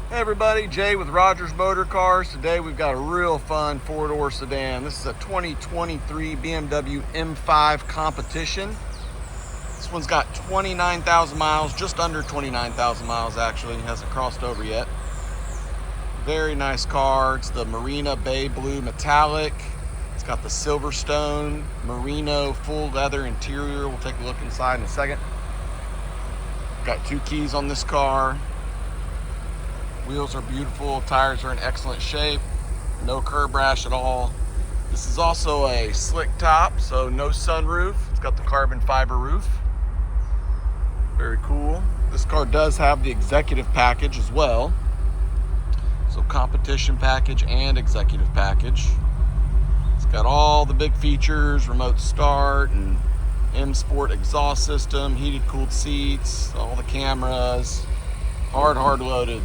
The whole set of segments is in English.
Hey everybody, Jay with Rogers Motor Cars. Today we've got a real fun four-door sedan. This is a 2023 BMW M5 Competition. This one's got 29,000 miles, just under 29,000 miles actually. It hasn't crossed over yet. Very nice car. It's the Marina Bay Blue Metallic. It's got the Silverstone Merino full leather interior. We'll take a look inside in a second. Got 2 keys on this car. Wheels are beautiful, tires are in excellent shape, no curb rash at all. This is also a slick top, so no sunroof. It's got the carbon fiber roof. Very cool. This car does have the executive package as well. So competition package and executive package. It's got all the big features, remote start and M Sport exhaust system, heated cooled seats, all the cameras, hard loaded.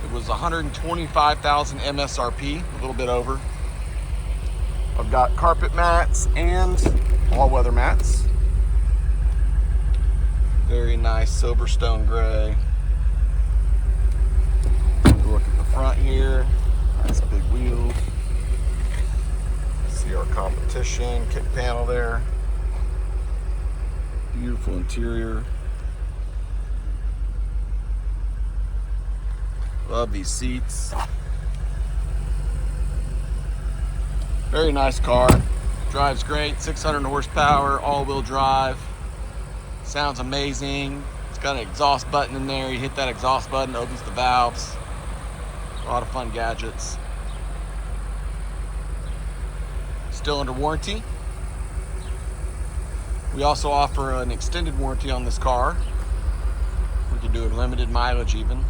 It was 125,000 MSRP, a little bit over. I've got carpet mats and all-weather mats. Very nice Silverstone gray. Look at the front here. Nice big wheels. See our competition kick panel there. Beautiful interior. Love these seats. Very nice car. Drives great. 600 horsepower, all-wheel drive. Sounds amazing. It's got an exhaust button in there. You hit that exhaust button, opens the valves. A lot of fun gadgets. Still under warranty. We also offer an extended warranty on this car. We can do a limited mileage even.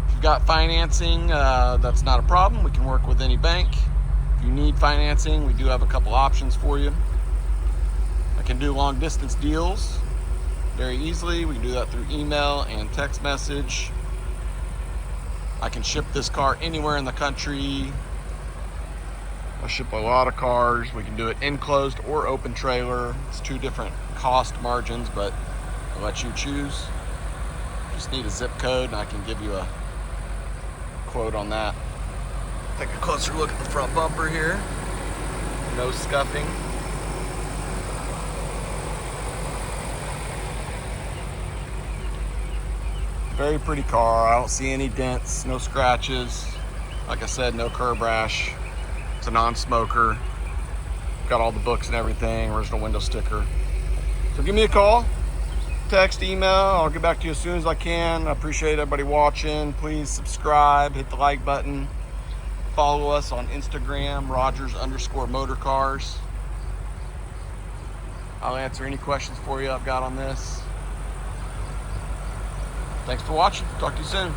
If you've got financing, that's not a problem. We can work with any bank. If you need financing, we do have a couple options for you. I can do long distance deals very easily. We can do that through email and text message. I can ship this car anywhere in the country. I ship a lot of cars. We can do it enclosed or open trailer. It's 2 different cost margins, but I'll let you choose. Just need a zip code and I can give you a quote on that. Take a closer look at the front bumper here. No scuffing. Very pretty car. I don't see any dents, no scratches. Like I said, no curb rash. It's a non-smoker. Got all the books and everything, original window sticker. So give me a call, text, email. I'll get back to you as soon as I can. I appreciate everybody watching. Please subscribe, hit the like button. Follow us on Instagram, Rogers_motorcars. I'll answer any questions for you I've got on this. Thanks for watching. Talk to you soon.